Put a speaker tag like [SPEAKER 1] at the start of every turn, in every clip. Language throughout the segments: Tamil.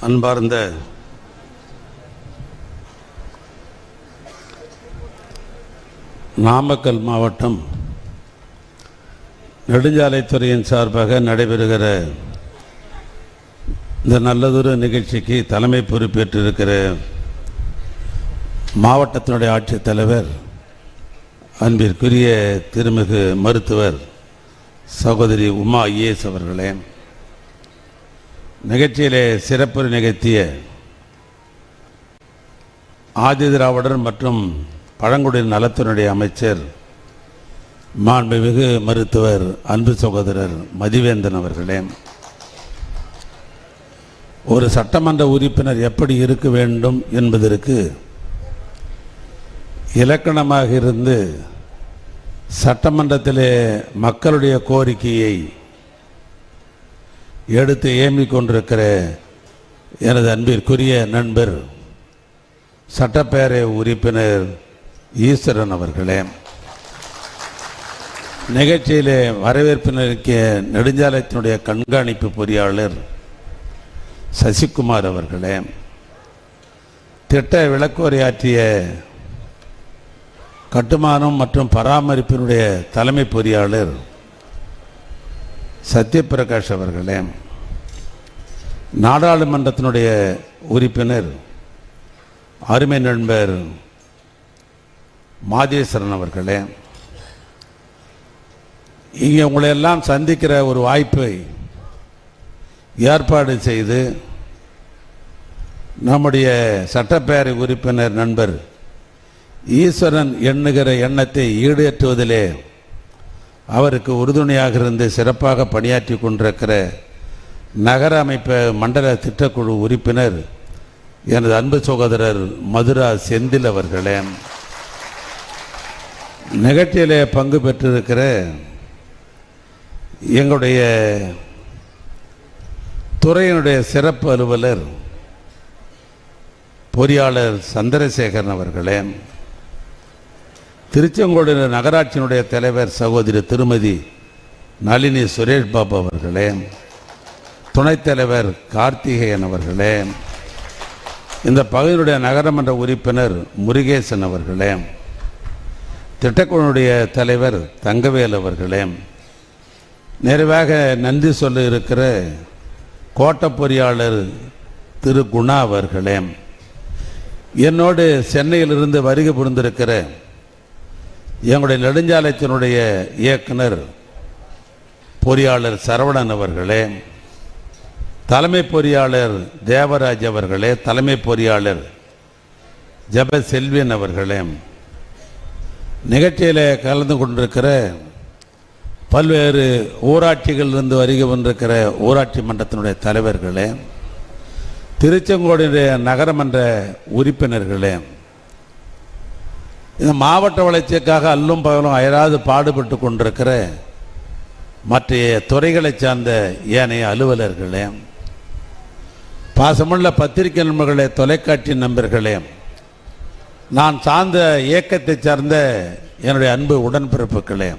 [SPEAKER 1] அன்பார்ந்த நாமக்கல் மாவட்டம் நெடுஞ்சாலைத்துறையின் சார்பாக நடைபெறுகிற இந்த நல்லதொரு நிகழ்ச்சிக்கு தலைமை பொறுப்பேற்றிருக்கிற மாவட்டத்தினுடைய ஆட்சித்தலைவர் அன்பிற்குரிய திருமிகு மருத்துவர் சகோதரி உமா ஐஏஎஸ் அவர்களே, நிகழ்ச்சியிலே சிறப்பு நிகழ்த்திய ஆதிதிராவிடர் மற்றும் பழங்குடியின நலத்தினுடைய அமைச்சர் மாண்புமிகு மருத்துவர் அன்பு சகோதரர் மதிவேந்தன் அவர்களே, ஒரு சட்டமன்ற உறுப்பினர் எப்படி இருக்க வேண்டும் என்பதற்கு இலக்கணமாக இருந்து சட்டமன்றத்திலே மக்களுடைய கோரிக்கையை எடுத்து ஏமிக் கொண்டிருக்கிற எனது அன்பிற்குரிய நண்பர் சட்டப்பேரவை உறுப்பினர் ஈஸ்வரன் அவர்களே, நிகழ்ச்சியிலே வரவேற்பினருக்கு நெடுஞ்சாலைத்தினுடைய கண்காணிப்பு பொறியாளர் சசிகுமார் அவர்களே, திட்ட விளக்குரையாற்றிய கட்டுமானம் மற்றும் பராமரிப்பினுடைய தலைமை பொறியாளர் சத்யபிரகாஷ் அவர்களே, நாடாளுமன்றத்தினுடைய உறுப்பினர் அருமை நண்பர் மாதேஸ்வரன் அவர்களே, இங்கே உங்களை எல்லாம் சந்திக்கிற ஒரு வாய்ப்பை ஏற்பாடு செய்து நம்முடைய சட்டப்பேரவை உறுப்பினர் நண்பர் ஈஸ்வரன் எண்ணுகிற எண்ணத்தை ஈடேற்றுவதிலே அவருக்கு உறுதுணையாக இருந்து சிறப்பாக பணியாற்றி கொண்டிருக்கிற நகர அமைப்பு மண்டல திட்டக்குழு உறுப்பினர் எனது அன்பு சகோதரர் மதுரா செந்தில் அவர்களே, நிகழ்ச்சியிலே பங்கு பெற்றிருக்கிற எங்களுடைய துறையினுடைய சிறப்பு அலுவலர் பொறியாளர் சந்திரசேகரன் அவர்களே, திருச்செங்கோடு நகராட்சியினுடைய தலைவர் சகோதரி திருமதி நளினி சுரேஷ் பாபு அவர்களே, துணைத் தலைவர் கார்த்திகேயன் அவர்களே, இந்த பகுதியினுடைய நகரமன்ற உறுப்பினர் முருகேசன் அவர்களே, திட்டக்குழுவுடைய தலைவர் தங்கவேல் அவர்களே, நிறைவாக நன்றி சொல்ல இருக்கிற கோட்ட பொறியாளர் திரு குணா அவர்களே, என்னோடு சென்னையிலிருந்து வருகை புரிந்திருக்கிற எங்களுடைய நெடுஞ்சாலைத்தினுடைய இயக்குனர் பொறியாளர் சரவணன் அவர்களே, தலைமை பொறியாளர் தேவராஜ் அவர்களே, தலைமை பொறியாளர் ஜப செல்வியன் அவர்களே, நிகழ்ச்சியில் கலந்து கொண்டிருக்கிற பல்வேறு ஊராட்சிகளிலிருந்து வருகை கொண்டிருக்கிற ஊராட்சி மன்றத்தினுடைய தலைவர்களே, திருச்செங்கோடுடைய நகரமன்ற உறுப்பினர்களே, இந்த மாவட்ட வளர்ச்சிக்காக அல்லும் பகலும் அயராது பாடுபட்டு கொண்டிருக்கிற மற்ற துறைகளை சார்ந்த ஏனைய அலுவலர்களே, பாசமுள்ள பத்திரிகை நண்பர்களே, தொலைக்காட்சி நண்பர்களே, நான் சார்ந்த இயக்கத்தை சார்ந்த என்னுடைய அன்பு உடன்பிறப்புகளே,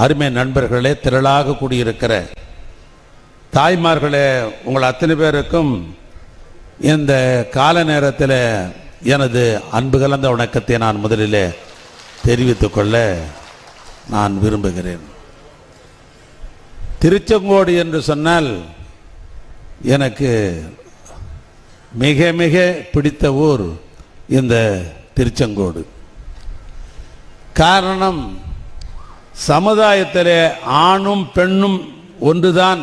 [SPEAKER 1] அருமை நண்பர்களே, திரளாக கூடியிருக்கிற தாய்மார்களே, உங்கள் அத்தனை பேருக்கும் இந்த கால நேரத்தில் எனது அன்பு கலந்த வணக்கத்தை நான் முதலிலே தெரிவித்துக் கொள்ள நான் விரும்புகிறேன். திருச்செங்கோடு என்று சொன்னால் எனக்கு மிக மிக பிடித்த ஊர் இந்த திருச்செங்கோடு. காரணம், சமுதாயத்திலே ஆணும் பெண்ணும் ஒன்றுதான்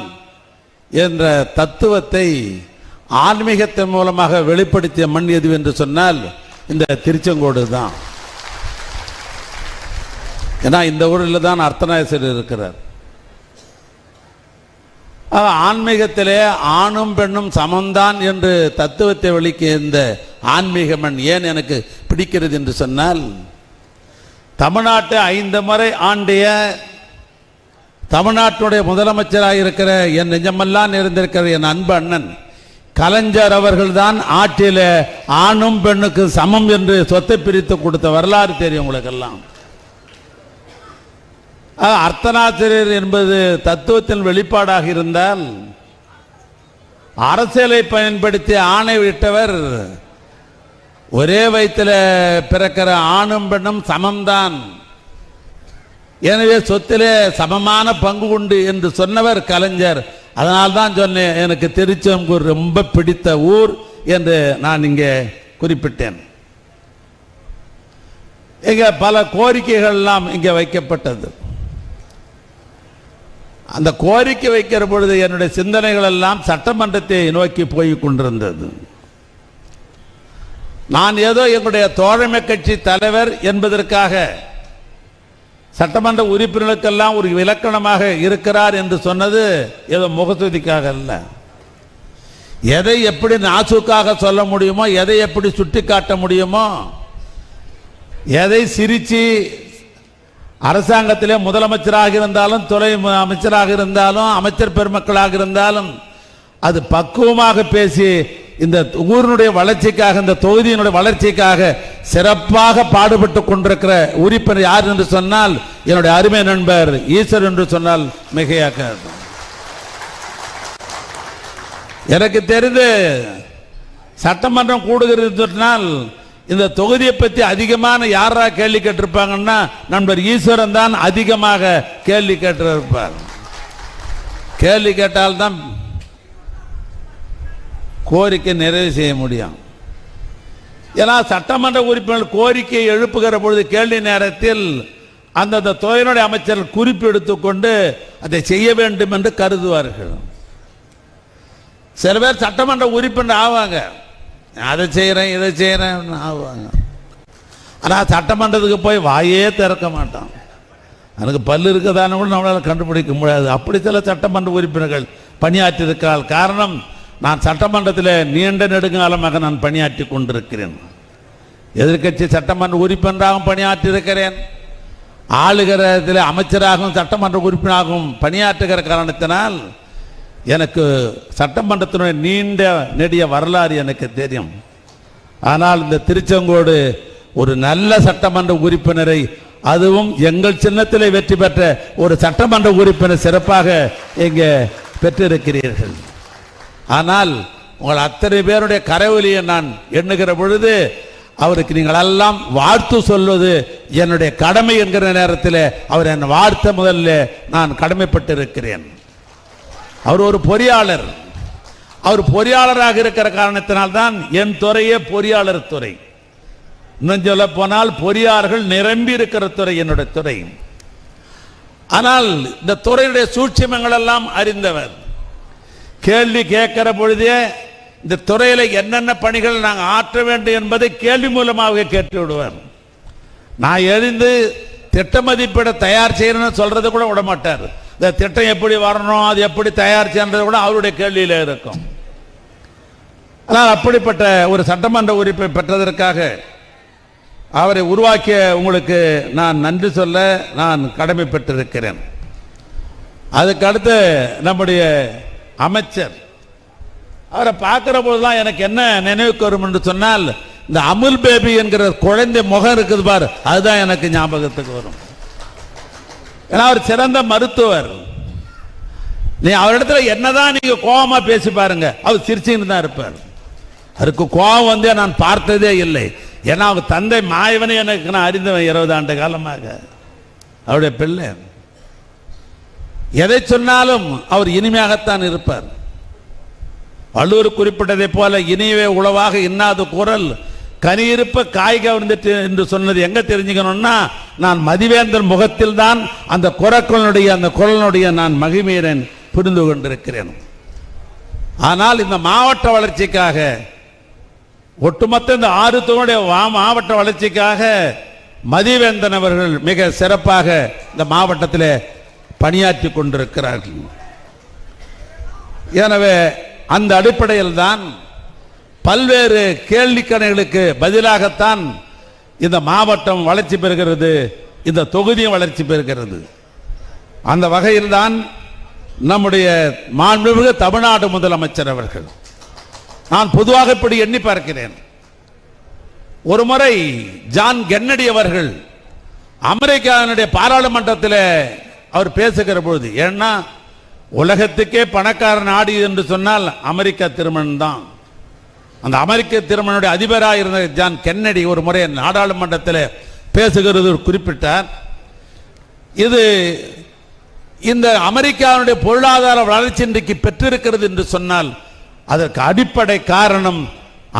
[SPEAKER 1] என்ற தத்துவத்தை ஆன்மீகத்தின் மூலமாக வெளிப்படுத்திய மண் எது என்று சொன்னால் இந்த திருச்செங்கோடு தான். ஏன்னா இந்த ஊரில் தான் அர்த்தநாயசர் இருக்கிறார். ஆன்மீகத்திலே ஆணும் பெண்ணும் சமம்தான் என்று தத்துவத்தை வெளிக்க இந்த ஆன்மீக மண் ஏன் எனக்கு பிடிக்கிறது என்று சொன்னால், தமிழ்நாட்டை 5 முறை ஆண்டிய தமிழ்நாட்டுடைய முதலமைச்சராக இருக்கிற என் நெஞ்சமெல்லாம் இருந்திருக்கிற என் அன்பு அண்ணன் கலைஞர் அவர்கள்தான் ஆட்சியில் ஆணும் பெண்ணுக்கு சமம் என்று சொத்தை பிரித்து கொடுத்த வரலாறு தெரியும் உங்களுக்கெல்லாம். அர்த்தநாசிரியர் என்பது தத்துவத்தின் வெளிப்பாடாக இருந்தால் அரசியலை பயன்படுத்தி ஆணையிட்டவர் ஒரே வயிற்றில் பிறக்கிற ஆணும் பெண்ணும் சமம்தான், எனவே சொத்திலே சமமான பங்கு உண்டு என்று சொன்னவர் கலைஞர். அதனால்தான் சொன்னேன், எனக்கு திருச்செங்கோடு ரொம்ப பிடித்த ஊர் என்று நான் இங்கே குறிப்பிட்டேன். இங்க பல கோரிக்கைகள் எல்லாம் இங்கே வைக்கப்பட்டது. அந்த கோரிக்கை வைக்கிற பொழுது என்னுடைய சிந்தனைகள் எல்லாம் சட்டமன்றத்தை நோக்கி போய் கொண்டிருந்தது. நான் ஏதோ எங்களுடைய தோழமை கட்சி தலைவர் என்பதற்காக சட்டமன்ற உறுப்பினர்களுக்கெல்லாம் ஒரு இலக்கணமாக இருக்கிறார் என்று சொன்னது ஏதோ முகஸ்துதிக்காக அல்ல. எதை எப்படி நாசுக்காக சொல்ல முடியுமோ, எதை எப்படி சுட்டி காட்ட முடியுமோ, எதை சிரிச்சு அரசாங்கத்திலே முதலமைச்சராக இருந்தாலும், துறை அமைச்சராக இருந்தாலும், அமைச்சர் பெருமக்களாக இருந்தாலும் அது பக்குவமாக பேசி இந்த ஊரினுடைய வளர்ச்சிக்காக, இந்த தொகுதியினுடைய வளர்ச்சிக்காக சிறப்பாக பாடுபட்டு கொண்டிருக்கிற உறுப்பினர் யார் என்று சொன்னால் என்னுடைய அருமை நண்பர் ஈஸ்வர் என்று சொன்னால் மிகையாக. எனக்கு தெரிந்து சட்டமன்றம் கூடுகிறது சொன்னால் இந்த தொகுதியை பற்றி அதிகமான யாரா கேள்வி கேட்டிருப்பாங்கன்னா நண்பர் ஈஸ்வரன் தான் அதிகமாக கேள்வி கேட்டிருப்பார். கேள்வி கேட்டால்தான் கோரிக்கை நிறைவு செய்ய முடியும். ஏன்னா சட்டமன்ற உறுப்பினர் கோரிக்கையை எழுப்புகிற பொழுது கேள்வி நேரத்தில் அந்தந்த துறையினுடைய அமைச்சர்கள் குறிப்பு எடுத்துக்கொண்டு அதை செய்ய வேண்டும் என்று கருதுவார்கள். சில பேர் சட்டமன்ற உறுப்பினர் ஆவாங்க, அதை செய்கிறேன் இதை செய்கிறேன் ஆவாங்க. ஆனால் சட்டமன்றத்துக்கு போய் வாயே திறக்க மாட்டான். எனக்கு பல்லு இருக்குதான்னு கூட நம்மளால் கண்டுபிடிக்க முடியாது. அப்படி சில சட்டமன்ற உறுப்பினர்கள் பணியாற்றியிருக்கிறார். காரணம், நான் சட்டமன்றத்தில் நீண்ட நெடுங்காலமாக நான் பணியாற்றி கொண்டிருக்கிறேன். எதிர்கட்சி சட்டமன்ற உறுப்பினராகவும் பணியாற்றியிருக்கிறேன், ஆளுகிறத்தில் அமைச்சராகவும் சட்டமன்ற உறுப்பினராகவும் பணியாற்றுகிற காரணத்தினால் எனக்கு சட்டமன்றத்தினுடைய நீண்ட நெடிய வரலாறு எனக்கு தெரியும். ஆனால் இந்த திருச்செங்கோடு ஒரு நல்ல சட்டமன்ற உறுப்பினரை, அதுவும் எங்கள் சின்னத்திலே வெற்றி பெற்ற ஒரு சட்டமன்ற உறுப்பினர் சிறப்பாக இங்கே பெற்றிருக்கிறீர்கள். ஆனால் உங்கள் அத்தனை பேருடைய கரவொலியை நான் எண்ணுகிற பொழுது அவருக்கு நீங்கள் எல்லாம் வாழ்த்து சொல்வது என்னுடைய கடமை என்கிற நேரத்தில் அவர் என் வாழ்த்த முதல்ல நான் கடமைப்பட்டிருக்கிறேன். அவர் ஒரு பொறியாளர். அவர் பொறியாளராக இருக்கிற காரணத்தினால்தான் என் துறையே பொறியாளர் துறை. இன்னும் சொல்ல போனால் பொறியாளர்கள் நிரம்பி இருக்கிற துறை என்னுடைய துறை. ஆனால் இந்த துறையுடைய சூட்சுமங்கள் எல்லாம் அறிந்தவர். கேள்வி கேட்கிற பொழுதே இந்த துறையில் என்னென்ன பணிகள் நாங்கள் ஆற்ற வேண்டும் என்பதை கேள்வி மூலமாக கேட்டு விடுவார். நான் எழுந்து திட்ட மதிப்பீடு தயார் செய்யணும்னு சொல்றது கூட விட மாட்டார். இந்த திட்டம் எப்படி வரணும், அது எப்படி தயார் செய்யறது கூட அவருடைய கேள்வியில் இருக்கும். ஆனால் அப்படிப்பட்ட ஒரு சட்டமன்ற உறுப்பை பெற்றதற்காக அவரை உருவாக்கிய உங்களுக்கு நான் நன்றி சொல்ல நான் கடமைப்பட்டிருக்கிறேன். அதுக்கு அடுத்து நம்முடைய அமைச்சர், அவரை பார்க்கிற போதுதான் எனக்கு என்ன நினைவுக்கு வரும் என்று சொன்னால், இந்த அமுல் பேபி என்கிற குழந்தை முகம் இருக்குது பார், அதுதான் எனக்கு ஞாபகத்துக்கு வரும். ஏன்னா அவர் சிறந்த மருத்துவர். நீ அவரிடத்துல என்னதான் நீங்க கோபமா பேசி பாருங்க, அவர் சிரிச்சுன்னு தான் இருப்பார். அவருக்கு கோபம் வந்து நான் பார்த்ததே இல்லை. ஏன்னா அவங்க தந்தை மாயவனை எனக்கு நான் அறிந்தவன் 20 ஆண்டு காலமாக. அவருடைய பிள்ளை எதை சொன்னாலும் அவர் இனிமையாகத்தான் இருப்பார். வள்ளுவர் குறிப்பிட்டதை போல இனியவே உளவாக இன்னாத குரல் கனியிருப்ப காய் கவர்ந்துட்டு என்று சொன்னது எங்க தெரிஞ்சுக்கணும்னா, நான் மதிவேந்தன் முகத்தில் தான் அந்த குரலுடைய நான் மகிமையை புரிந்து கொண்டிருக்கிறேன். ஆனால் இந்த மாவட்ட வளர்ச்சிக்காக, ஒட்டுமொத்த இந்த 6 தொகுதியுடைய மாவட்ட வளர்ச்சிக்காக மதிவேந்தன் அவர்கள் மிக சிறப்பாக இந்த மாவட்டத்தில் பணியாற்றி கொண்டிருக்கிறார்கள். எனவே அந்த அடிப்படையில் தான் பல்வேறு கேள்விக்கணைகளுக்கு பதிலாகத்தான் இந்த மாவட்டம் வளர்ச்சி பெறுகிறது, இந்த தொகுதியும் வளர்ச்சி பெறுகிறது. அந்த வகையில் தான் நம்முடைய மாண்புமிகு தமிழ்நாடு முதலமைச்சர் அவர்கள், நான் பொதுவாக இப்படி எண்ணி பார்க்கிறேன், ஒரு முறை ஜான் கென்னடி அவர்கள் அமெரிக்காவினுடைய பாராளுமன்றத்தில் அவர் பேசுகிற பொழுது, ஏன்னா உலகத்துக்கே பணக்கார நாடு என்று சொன்னால் அமெரிக்கா திருமணம் தான். அந்த அமெரிக்க திருமணனுடைய அதிபராக இருந்த ஜான் கென்னடி ஒரு முறை நாடாளுமன்றத்தில் பேசுகிறது குறிப்பிட்டார். இது இந்த அமெரிக்காவுடைய பொருளாதார வளர்ச்சி இன்றைக்கு பெற்றிருக்கிறது என்று சொன்னால் அதற்கு அடிப்படை காரணம்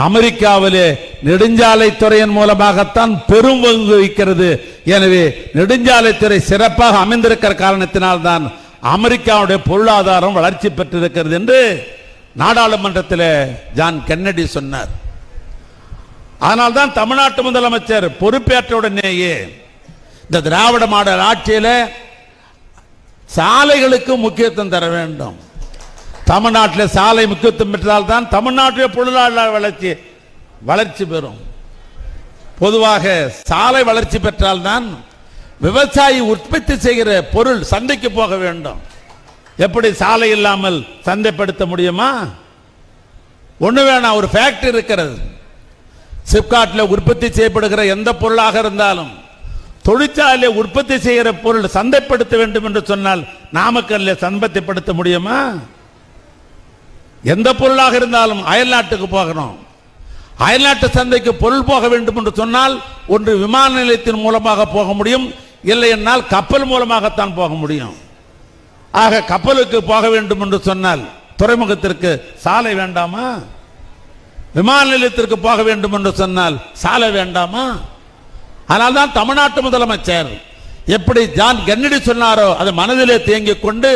[SPEAKER 1] அமெரிக்காவிலே நெடுஞ்சாலைத்துறையின் மூலமாகத்தான் பெரும் பங்கு வகிக்கிறது. எனவே நெடுஞ்சாலைத்துறை சிறப்பாக அமைந்திருக்கிற காரணத்தினால்தான் அமெரிக்காவுடைய பொருளாதாரம் வளர்ச்சி பெற்றிருக்கிறது என்று நாடாளுமன்றத்தில் ஜான் கென்னடி சொன்னார். அதனால்தான் தமிழ்நாட்டு முதலமைச்சர் பொறுப்பேற்ற உடனேயே இந்த திராவிட மாடல் ஆட்சியில் சாலைகளுக்கு முக்கியத்துவம் தர வேண்டும். தமிழ்நாட்டில் சாலை முக்கியத்துவம் பெற்றால் தான் தமிழ்நாட்டில் பொருளாதார வளர்ச்சி பெறும். பொதுவாக சாலை வளர்ச்சி பெற்றால்தான் விவசாயி உற்பத்தி செய்கிற பொருள் சந்தைக்கு போக வேண்டும். எப்படி சாலை இல்லாமல் சந்தைப்படுத்த முடியுமா? ஒண்ணு வேணாம், ஒரு ஃபேக்டரி இருக்கிறது. சிப்காட்டில் உற்பத்தி செய்யப்படுகிற எந்த பொருளாக இருந்தாலும் தொழிற்சாலையில் உற்பத்தி செய்கிற பொருள் சந்தைப்படுத்த வேண்டும் என்று சொன்னால் நாமக்கல்ல சந்தைப்படுத்த முடியுமா? எந்த பொருளாக இருந்தாலும் அயல் நாட்டுக்கு போகணும். அயல்நாட்டு சந்தைக்கு பொருள் போக வேண்டும் என்று சொன்னால் ஒன்று விமான நிலையத்தின் மூலமாக போக முடியும், இல்லை என்னால் கப்பல் மூலமாகத்தான் போக முடியும். ஆக கப்பலுக்கு போக வேண்டும் என்று சொன்னால் துறைமுகத்திற்கு சாலை வேண்டாமா? விமான நிலையத்திற்கு போக வேண்டும் என்று சொன்னால் சாலை வேண்டாமா? அதனால்தான் தமிழ்நாட்டு முதலமைச்சர் எப்படி ஜான் கென்னடி சொன்னாரோ அதை மனதிலே தேங்கிக் கொண்டு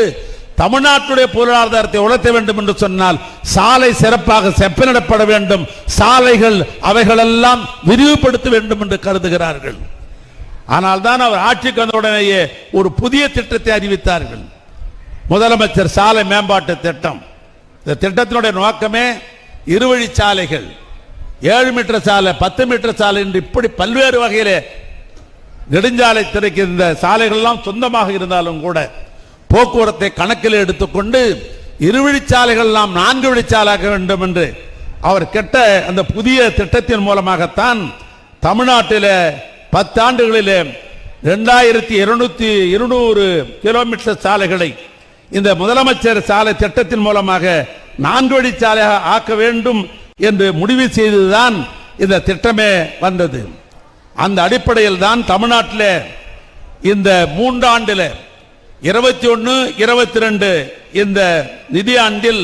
[SPEAKER 1] தமிழ்நாட்டுடைய பொருளாதாரத்தை உயர்த்த வேண்டும் என்று சொன்னால் சாலை சிறப்பாக செப்பனிடப்பட வேண்டும், சாலைகள் அவைகளெல்லாம் விரிவுபடுத்த வேண்டும் என்று கருதுகிறார்கள். ஆனால் தான் அவர் ஆட்சிக்கு வந்த உடனேயே ஒரு புதிய திட்டத்தை அறிவித்தார்கள், முதலமைச்சர் சாலை மேம்பாட்டு திட்டம். இந்த திட்டத்தினுடைய நோக்கமே இருவழிச்சாலைகள், 7 மீட்டர் சாலை, 10 மீட்டர் சாலை என்று இப்படி பல்வேறு வகையிலே நெடுஞ்சாலை துறைக்கு இந்த சாலைகள் எல்லாம் சொந்தமாக இருந்தாலும் கூட போக்குவரத்தை கணக்கில் எடுத்துக்கொண்டு இருவழிச்சாலைகள் எல்லாம் 4 வழிச்சாலையாக வேண்டும் என்று அவர் கேட்ட அந்த புதிய திட்டத்தின் மூலமாகத்தான் தமிழ்நாட்டில் 10 ஆண்டுகளிலே 2200 கிலோமீட்டர் சாலைகளை இந்த முதலமைச்சர் சாலை திட்டத்தின் மூலமாக 4 வழிச்சாலையாக ஆக்க வேண்டும் என்று முடிவு செய்துதான் இந்த திட்டமே வந்தது. அந்த அடிப்படையில் தான் தமிழ்நாட்டில் இந்த 3 ஆண்டில் 21-22 இந்த நிதியாண்டில்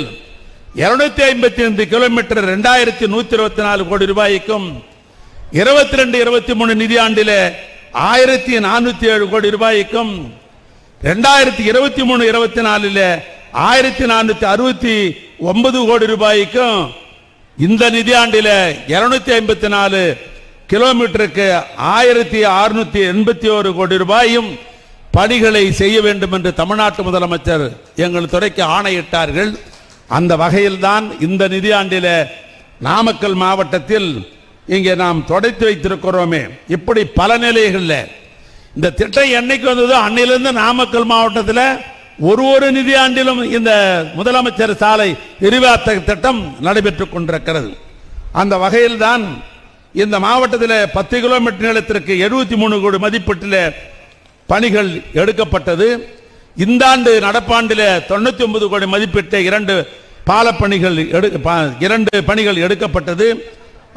[SPEAKER 1] 255 கிலோமீட்டர் 2124 கோடி ரூபாய்க்கும் 22-23 நிதியாண்டில் 1407 கோடி ரூபாய்க்கும் 2023-24 1469 கோடி ரூபாய்க்கும் இந்த நிதியாண்டில் 254 கிலோமீட்டருக்கு 1681 கோடி ரூபாயும் பணிகளை செய்ய வேண்டும் என்று தமிழ்நாட்டு முதலமைச்சர் எங்கள் துறைக்கு ஆணையிட்டார்கள். அந்த வகையில் தான் இந்த நிதியாண்டில் நாமக்கல் மாவட்டத்தில் இங்கே நாம் தொடர்ந்து வைத்திருக்கிறோமே. இப்படி பல நிலைகளில் இந்த திட்டம் என்னைக்கு வந்ததோ அன்னிலிருந்து நாமக்கல் மாவட்டத்தில் ஒரு நிதியாண்டிலும் இந்த முதலமைச்சர் சாலை விரிவாக்க திட்டம் நடைபெற்றுக் கொண்டிருக்கிறது. அந்த வகையில் தான் இந்த மாவட்டத்தில் 10 கிலோமீட்டர் நீளத்திற்கு 73 கோடி மதிப்பீட்டில் பணிகள் எடுக்கப்பட்டது. இந்த ஆண்டு நடப்பாண்டில் 99 கோடி மதிப்பீட்ட 2 பாலப்பணிகள் 2 பணிகள் எடுக்கப்பட்டது.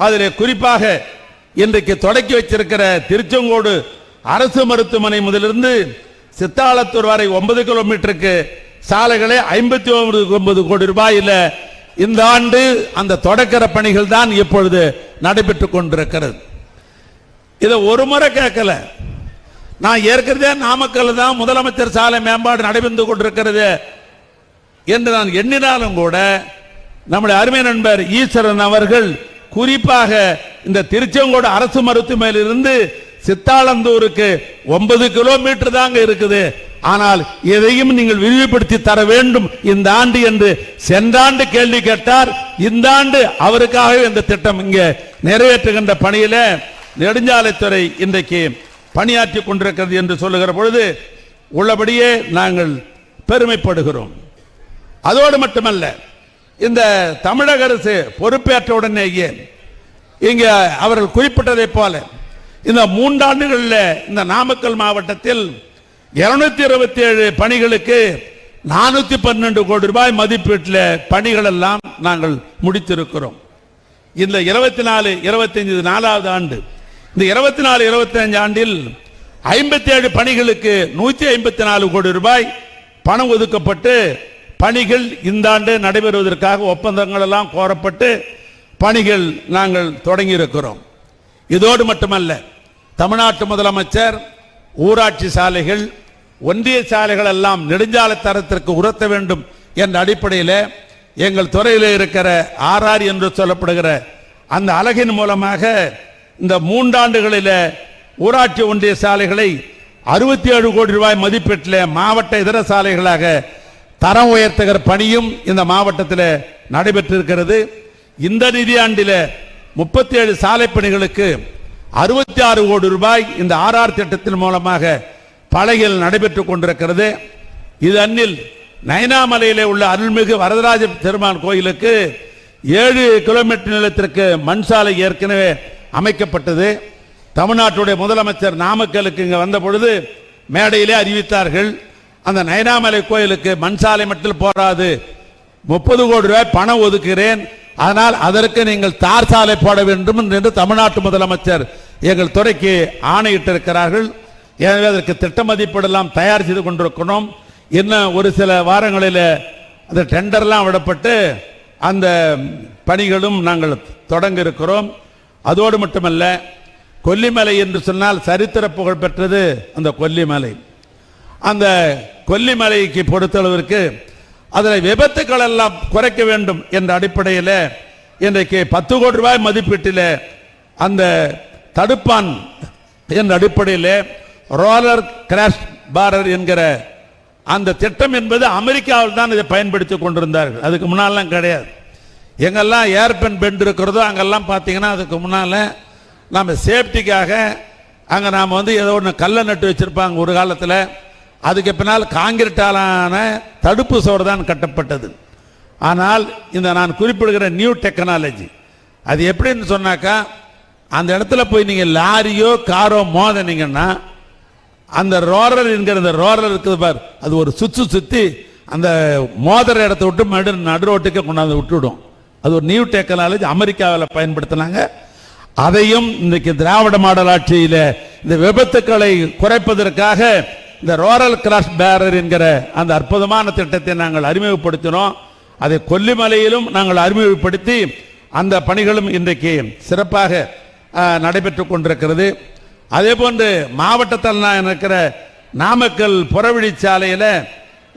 [SPEAKER 1] அதில் குறிப்பாக இன்றைக்கு தொடக்கி வச்சிருக்கிற திருச்செங்கோடு அரசு மருத்துவமனை முதலிருந்து சித்தாலத்தூர் வரை 9 கிலோமீட்டருக்கு சாலைகளை 59 கோடி ரூபாயில் இந்த ஆண்டு அந்த தொடக்கிற பணிகள் தான் இப்பொழுது நடைபெற்றுக் கொண்டிருக்கிறது. இதை ஒரு முறை கேட்கல, நான் ஏற்கனவே நாமக்கல் தான் முதலமைச்சர் சாலை மேம்பாடு நடைபெற்று கொண்டிருக்கிறது என்று நான் எண்ணினாலும் கூட நம்முடைய அருமை நண்பர் ஈஸ்வரன் அவர்கள் குறிப்பாக இந்த திருச்செங்கோடு அரசு மருத்துவமனையிலிருந்து சித்தாலந்தூருக்கு 9 கிலோமீட்டர் தாங்க இருக்குது, ஆனால் எதையும் நீங்கள் விரிவுபடுத்தி தர வேண்டும் இந்த ஆண்டு என்று சென்ற ஆண்டு கேள்வி கேட்டார். இந்த ஆண்டு அவருக்காகவே இந்த திட்டம் இங்கே நிறைவேற்றுகின்ற பணியில நெடுஞ்சாலைத்துறை இன்றைக்கு பணியாற்றி கொண்டிருக்கிறது என்று சொல்லுகிற பொழுது உள்ளபடியே நாங்கள் பெருமைப்படுகிறோம். அதோடு மட்டுமல்ல, இந்த தமிழக அரசு பொறுப்பேற்ற உடனேயே இங்கே அவர்கள் குறிப்பிட்டதை போல இந்த 3 ஆண்டுகளில் இந்த நாமக்கல் மாவட்டத்தில் 227 பணிகளுக்கு 412 கோடி ரூபாய் மதிப்பீட்டில் பணிகள் எல்லாம் நாங்கள் முடித்திருக்கிறோம். இந்த 24-25 4வது ஆண்டு, இந்த 24-25 ஆண்டில் 57 பணிகளுக்கு 154 கோடி ரூபாய் பணம் ஒதுக்கப்பட்டு பணிகள் இந்த ஆண்டு நடைபெறுவதற்காக ஒப்பந்தங்கள் எல்லாம் கோரப்பட்டு பணிகள் நாங்கள் தொடங்கி இருக்கிறோம். இதோடு மட்டுமல்ல, தமிழ்நாட்டு முதலமைச்சர் ஊராட்சி சாலைகள், ஒன்றிய சாலைகள் எல்லாம் நெடுஞ்சாலை தரத்திற்கு உயர்த்த வேண்டும் என்ற அடிப்படையில் எங்கள் துறையில் இருக்கிற ஆர்ஆர் என்று சொல்லப்படுகிற அந்த அலகின் மூலமாக இந்த 3 ஆண்டுகளில் ஊராட்சி ஒன்றிய சாலைகளை 67 கோடி ரூபாய் மதிப்பீட்டில் மாவட்ட இதர சாலைகளாக தரம் உயர்த்துகிற பணியும் இந்த மாவட்டத்தில் நடைபெற்றிருக்கிறது. இந்த நிதியாண்டில் 37 சாலை பணிகளுக்கு 66 கோடி ரூபாய் இந்த ஆர்ஆர் திட்டத்தின் மூலமாக பணிகள் நடைபெற்றுக் கொண்டிருக்கிறது. இது அன்னில் நயனாமலையிலே உள்ள அருள்மிகு வரதராஜ பெருமான் கோயிலுக்கு 7 கிலோமீட்டர் நீளத்திற்கு மண் சாலை ஏற்கனவே அமைக்கப்பட்டது. தமிழ்நாட்டுடைய முதலமைச்சர் நாமக்கலுக்கு இங்கே வந்த பொழுது மேடையிலே அறிவித்தார்கள், அந்த நயனாமலை கோயிலுக்கு மண் சாலை மட்டும் போராது, 30 கோடி ரூபாய் பணம் ஒதுக்குகிறேன், அதனால் அதற்கு நீங்கள் தார் சாலை போட வேண்டும் என்று தமிழ்நாட்டு முதலமைச்சர் எங்கள் துறைக்கு ஆணையிட்டிருக்கிறார்கள். எனவே அதற்கு திட்ட மதிப்பீடெல்லாம் தயார் செய்து கொண்டிருக்கிறோம். இன்னும் ஒரு சில வாரங்களில் அந்த டெண்டர்லாம் விடப்பட்டு அந்த பணிகளும் நாங்கள் தொடங்க இருக்கிறோம். அதோடு மட்டுமல்ல, கொல்லிமலை என்று சொன்னால் சரித்திர புகழ் பெற்றது அந்த கொல்லிமலை. அந்த கொல்லிமலைக்கு பொறுத்தளவிற்கு அதில் விபத்துக்கள் எல்லாம் குறைக்க வேண்டும் என்ற அடிப்படையில் இன்றைக்கு 10 கோடி ரூபாய் மதிப்பீட்டில் அந்த தடுப்பான் என்ற அடிப்படையில் ரோலர் கிராஷ் பாரர் என்கிற அந்த திட்டம் என்பது அமெரிக்காவில் தான் இதை பயன்படுத்தி கொண்டிருந்தார்கள். அதுக்கு முன்னாலாம் கிடையாது. எங்கெல்லாம் ஏர்பென் பெண்ட் இருக்கிறதோ அங்கெல்லாம் பார்த்தீங்கன்னா அதுக்கு முன்னால் நம்ம சேஃப்டிக்காக அங்கே நாம் ஏதோ ஒன்று கல்லை நட்டு வச்சுருப்பாங்க ஒரு காலத்தில். அதுக்கு பின்னால் காங்கிரீட்டாலான தடுப்பு சுவர் தான் கட்டப்பட்டது. ஆனால் இந்த நான் குறிப்பிடுகிற நியூ டெக்னாலஜி அது எப்படின்னு சொன்னாக்கா, அந்த இடத்துல போய் நீங்கள் லாரியோ காரோ மோதினீங்கன்னா அந்த ரோலர் என்கிற அந்த ரோலர் இருக்குது பார், அது ஒரு சுற்றி அந்த மோதிர இடத்த விட்டு நடு ரோட்டுக்கே கொண்டாந்து விட்டுவிடும். அது ஒரு நியூ டெக்னாலஜி அமெரிக்காவில் பயன்படுத்தினாங்க. அதையும் இன்றைக்கு திராவிட மாடல் ஆட்சியில் இந்த விபத்துக்களை குறைப்பதற்காக இந்த ரோலர் கிராஷ் பேரர் என்கிற அந்த அற்புதமான திட்டத்தை நாங்கள் அறிமுகப்படுத்தினோம். அதை கொல்லிமலையிலும் நாங்கள் அறிமுகப்படுத்தி அந்த பணிகளும் இன்றைக்கு சிறப்பாக நடைபெற்று கொண்டிருக்கிறது. அதே போன்று மாவட்டத்தில் இருக்கிற நாமக்கல் புறவழிச்சாலையில்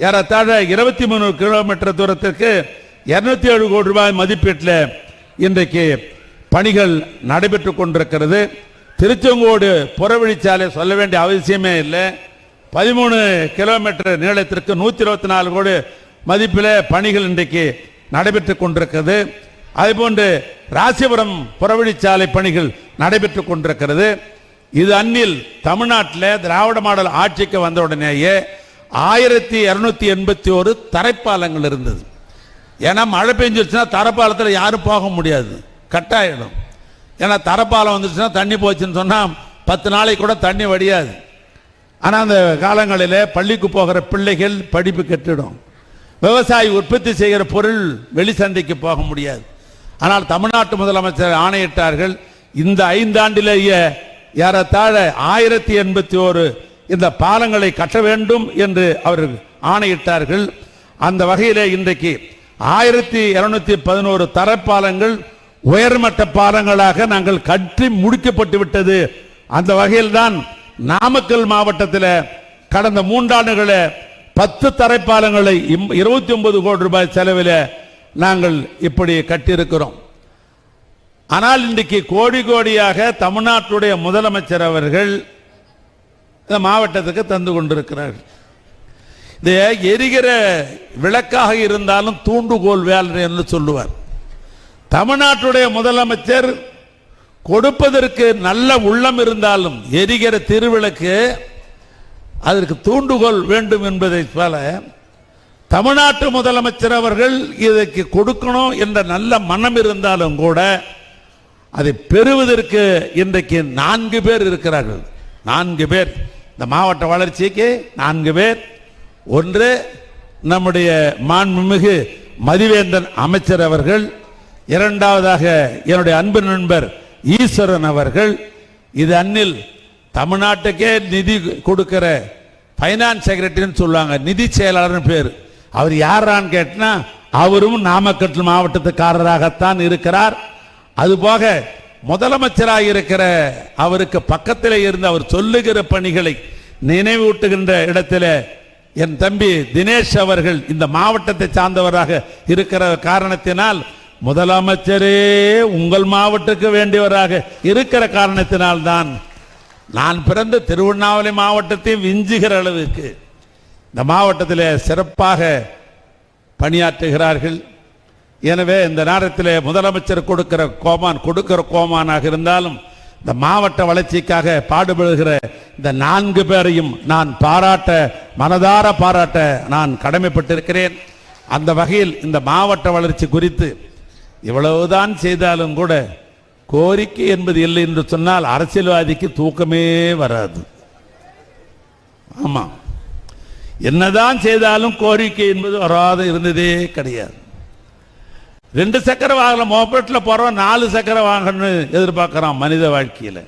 [SPEAKER 1] ஏறத்தாழ 23 கிலோமீட்டர் தூரத்திற்கு 207 கோடி ரூபாய் மதிப்பீட்டில் இன்றைக்கு பணிகள் நடைபெற்று கொண்டிருக்கிறது. திருச்செங்கோடு புறவழிச்சாலை சொல்ல வேண்டிய அவசியமே இல்லை. 13 கிலோமீட்டர் நீளத்திற்கு 124 கோடி மதிப்பில் பணிகள் இன்றைக்கு நடைபெற்று கொண்டிருக்கிறது. அதேபோன்று ராசிபுரம் புறவழிச்சாலை பணிகள் நடைபெற்று கொண்டிருக்கிறது. இது அன்னில் தமிழ்நாட்டில் திராவிட மாடல் ஆட்சிக்கு வந்த உடனேயே 1281 தரைப்பாலங்கள் இருந்தது. ஏன்னா மழை பெஞ்சிருச்சுன்னா தரைப்பாலத்தில் யாரும் போக முடியாது, கட்டாயிடும். ஏன்னா தரைப்பாலம் வந்துருச்சுன்னா தண்ணி போச்சுன்னு சொன்னால் 10 நாளைக்கு கூட தண்ணி வடியாது. ஆனால் அந்த காலங்களில் பள்ளிக்கு போகிற பிள்ளைகள் படிப்பு கெட்டுடும், விவசாயி உற்பத்தி செய்கிற பொருள் வெளி சந்தைக்கு போக முடியாது. ஆனால் தமிழ்நாட்டு முதலமைச்சர் ஆணையிட்டார்கள், இந்த 5 ஆண்டிலேயே ஏறத்தாழ 1081 இந்த பாலங்களை கட்ட வேண்டும் என்று அவர்கள் ஆணையிட்டார்கள். அந்த வகையில் இன்றைக்கு 1211 தரப்பாலங்கள் உயர்மட்ட பாலங்களாக நாங்கள் கட்டி முடிக்கப்பட்டு விட்டது. அந்த வகையில் தான் நாமக்கல் மாவட்டத்தில் கடந்த 3 ஆண்டுகளில் 10 தரைப்பாலங்களை 29 கோடி ரூபாய் செலவில் நாங்கள் இப்படி கட்டியிருக்கிறோம். ஆனால் இன்றைக்கு கோடி கோடியாக தமிழ்நாட்டுடைய முதலமைச்சர் அவர்கள் இந்த மாவட்டத்துக்கு தந்து கொண்டிருக்கிறார்கள். இது எரிகிற விளக்காக இருந்தாலும் தூண்டுகோல் வேலை என்று சொல்லுவார். தமிழ்நாட்டுடைய முதலமைச்சர் கொடுப்பதற்கு நல்ல உள்ளம் இருந்தாலும் எரிகிற திருவிளக்கு அதற்கு தூண்டுகோல் வேண்டும் என்பதை போல தமிழ்நாட்டு முதலமைச்சர் அவர்கள் இதற்கு கொடுக்கணும் என்ற நல்ல மனம் இருந்தாலும் கூட அதை பெறுவதற்கு இன்றைக்கு 4 பேர் இருக்கிறார்கள். 4 பேர் இந்த மாவட்ட வளர்ச்சிக்கு 4 பேர். ஒன்று நம்முடைய மாண்புமிகு மதிவேந்தன் அமைச்சர் அவர்கள், இரண்டாவதாக என்னுடைய அன்பு நண்பர் ஈஸ்வரன் அவர்கள். இது அன்னில் தமிழ்நாட்டுக்கே நிதி கொடுக்கிற பைனான்ஸ் செக்ரட்டரின்னு சொல்லுவாங்க, நிதி செயலாளர் பேர். அவர் யாரான்னு கேட்டா அவரும் நாமக்கல் மாவட்டத்துக்காரராகத்தான் இருக்கிறார். அதுபோக முதலமைச்சராக இருக்கிற அவருக்கு பக்கத்தில் இருந்து அவர் சொல்லுகிற பணிகளை நினைவூட்டுகின்ற இடத்துல என் தம்பி தினேஷ் அவர்கள் இந்த மாவட்டத்தை சார்ந்தவராக இருக்கிற காரணத்தினால், முதலமைச்சரே உங்கள் மாவட்டத்துக்கு வேண்டியவராக இருக்கிற காரணத்தினால்தான் நான் பிறந்த திருவண்ணாமலை மாவட்டத்தை விஞ்சுகிற அளவுக்கு இந்த மாவட்டத்தில் சிறப்பாக பணியாற்றுகிறார்கள். எனவே இந்த நேரத்தில் முதலமைச்சர் கொடுக்கிற கோமானாக இருந்தாலும் இந்த மாவட்ட வளர்ச்சிக்காக பாடுபடுகிற இந்த 4 பேரையும் நான் மனதார பாராட்ட நான் கடமைப்பட்டிருக்கிறேன். அந்த வகையில் இந்த மாவட்ட வளர்ச்சி குறித்து இவ்வளவுதான் செய்தாலும் கூட கோரிக்கை என்பது இல்லை என்று சொன்னால் அரசியல்வாதிக்கு தூக்கமே வராது. ஆமா, என்னதான் செய்தாலும் கோரிக்கை என்பது வராது இருந்ததே கிடையாது. 2 சக்கர வாகனம் மோப்பட்டில் போறோம், 4 சக்கர வாகனம் எதிர்பார்க்கிறான் மனித வாழ்க்கையில்.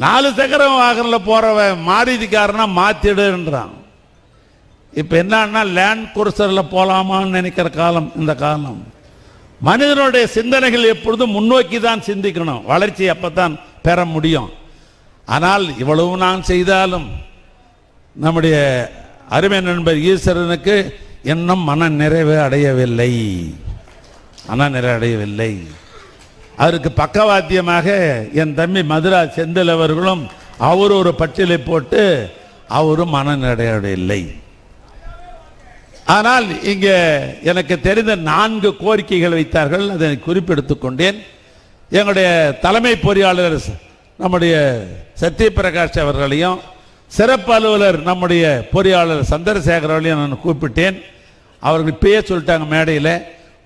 [SPEAKER 1] 4 சக்கர வாகனில் போறவன் மாருதிக்காரனா மாத்திடுன்றான். இப்ப என்னன்னா லேண்ட் குருசரில் போலாமான்னு நினைக்கிற காலம் இந்த காலம். மனிதனுடைய சிந்தனைகள் எப்பொழுதும் முன்னோக்கி தான் சிந்திக்கணும், வளர்ச்சி அப்பதான் பெற முடியும். ஆனால் இவ்வளவு நான் செய்தாலும் நம்முடைய அருமை நண்பர் ஈஸ்வரனுக்கு இன்னும் மன நிறைவு அடையவில்லை. அவருக்கு பக்கவாத்தியமாக என் தம்பி மதுரா செந்தில் அவர்களும் அவர் ஒரு பட்டியலை போட்டு அவரும் மன நிறைவடையவில்லை. ஆனால் இங்கே எனக்கு தெரிந்த 4 கோரிக்கைகள் வைத்தார்கள், அதை குறிப்பெடுத்துக் கொண்டேன். எங்களுடைய தலைமை பொறியாளர் நம்முடைய சத்யபிரகாஷ் அவர்களையும் சிறப்பு அலுவலர் நம்முடைய பொறியாளர் சந்திரசேகர் அவர்களையும் நான் கூப்பிட்டேன். அவர்கள் இப்பயே சொல்லிட்டாங்க மேடையில்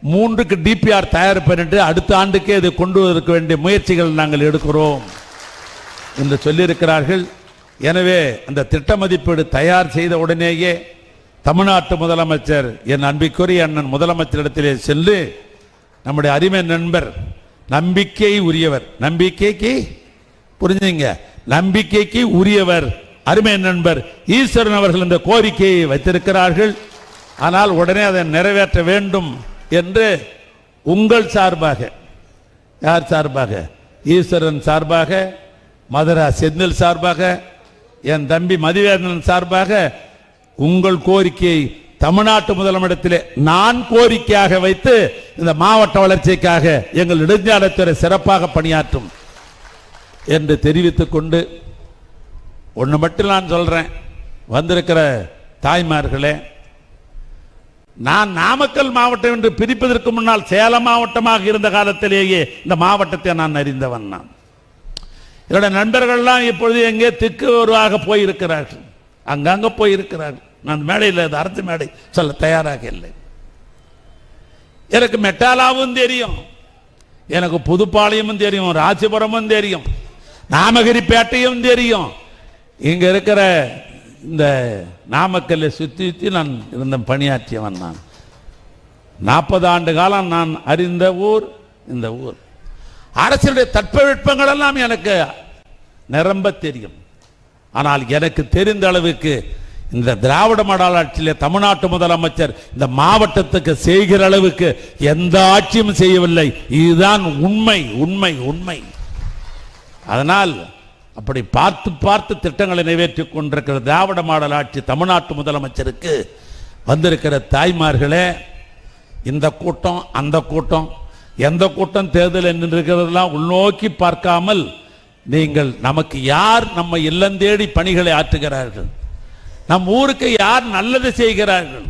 [SPEAKER 1] 3க்கு டிபிஆர் தயார் பண்ணிட்டு அடுத்த ஆண்டுக்கே இதை கொண்டு வருவதற்கு வேண்டிய முயற்சிகள் நாங்கள் எடுக்கிறோம் என்று சொல்லியிருக்கிறார்கள். எனவே அந்த திட்ட மதிப்பீடு தயார் செய்த உடனேயே தமிழ்நாட்டு முதலமைச்சர் என் அன்பிற்குரிய அண்ணன் முதலமைச்சரிடத்திலே சென்று நம்முடைய அருமை நண்பர் நம்பிக்கை உரியவர், நம்பிக்கைக்கு புரிஞ்சுங்க, நம்பிக்கைக்கு உரியவர் அருமை நண்பர் ஈஸ்வரன் அவர்கள் இந்த கோரிக்கையை வைத்திருக்கிறார்கள். ஆனால் உடனே அதை நிறைவேற்ற வேண்டும் என்று உங்கள் சார்பாக, யார் சார்பாக, ஈஸ்வரன் சார்பாக, மதுரா செந்தில் சார்பாக, என் தம்பி மதிவேந்தன் சார்பாக உங்கள் கோரிக்கையை தமிழ்நாட்டு முதலமைச்சரிடத்திலே நான் கோரிக்கையாக வைத்து இந்த மாவட்ட வளர்ச்சிக்காக எங்கள் நெடுஞ்சாலைத்துறை சிறப்பாக பணியாற்றும் என்று தெரிவித்துக் கொண்டு ஒன்று மட்டும் நான் சொல்றேன், வந்திருக்கிற தாய்மார்களே, நான் நாமக்கல் மாவட்டம் என்று பிரிப்பதற்கு முன்னால் சேலம் மாவட்டமாக இருந்த காலத்திலேயே இந்த மாவட்டத்தை நான் அறிந்தவன். நான் என்னுடைய நண்பர்கள்லாம் இப்பொழுது எங்கே திக்குவராக போயிருக்கிறார்கள், அங்கங்க போயிருக்கிறார்கள். நான் மேடையில் அரசு மேடை சொல்ல தயாராக இல்லை. எனக்கு மெட்டாலாவும் தெரியும், எனக்கு புதுப்பாளையமும் தெரியும், ராசிபுரமும் தெரியும், நாமகிரிப்பேட்டையும் தெரியும். இங்க இருக்கிற இந்த நாமக்கல்லை சுத்தி நான் இருந்த பணியாற்றியவன். நான் 40 ஆண்டு காலம் நான் அறிந்த ஊர் இந்த ஊர். அரசியலுடைய தட்பவெட்பங்கள் எல்லாம் எனக்கு நிரம்ப தெரியும். ஆனால் எனக்கு தெரிந்த அளவுக்கு இந்த திராவிட மாடல் ஆட்சியிலே தமிழ்நாட்டு முதலமைச்சர் இந்த மாவட்டத்துக்கு செய்கிற அளவுக்கு எந்த ஆட்சியும் செய்யவில்லை. இதுதான் உண்மை உண்மை உண்மை. அதனால் அப்படி பார்த்து பார்த்து திட்டங்களை நிறைவேற்றிக் கொண்டிருக்கிற திராவிட மாடல் ஆட்சி தமிழ்நாட்டு முதலமைச்சருக்கு வந்திருக்கிற தாய்மார்களே, இந்த கூட்டம் அந்த கூட்டம் எந்த கூட்டம் தேர்தல் என்றிருக்கிறதெல்லாம் உள்நோக்கி பார்க்காமல் நீங்கள் நமக்கு யார் நம்ம இல்லம் தேடி பணிகளை ஆற்றுகிறார்கள், நம் ஊருக்கு யார் நல்லது செய்கிறார்கள்,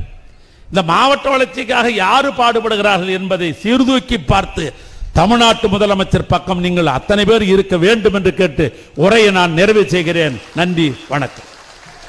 [SPEAKER 1] இந்த மாவட்ட வளர்ச்சிக்காக யாரு பாடுபடுகிறார்கள் என்பதை சீர்தூக்கி பார்த்து தமிழ்நாட்டு முதலமைச்சர் பக்கம் நீங்கள் அத்தனை பேர் இருக்க வேண்டும் என்று கேட்டு உரையை நான் நிறைவு செய்கிறேன். நன்றி, வணக்கம்.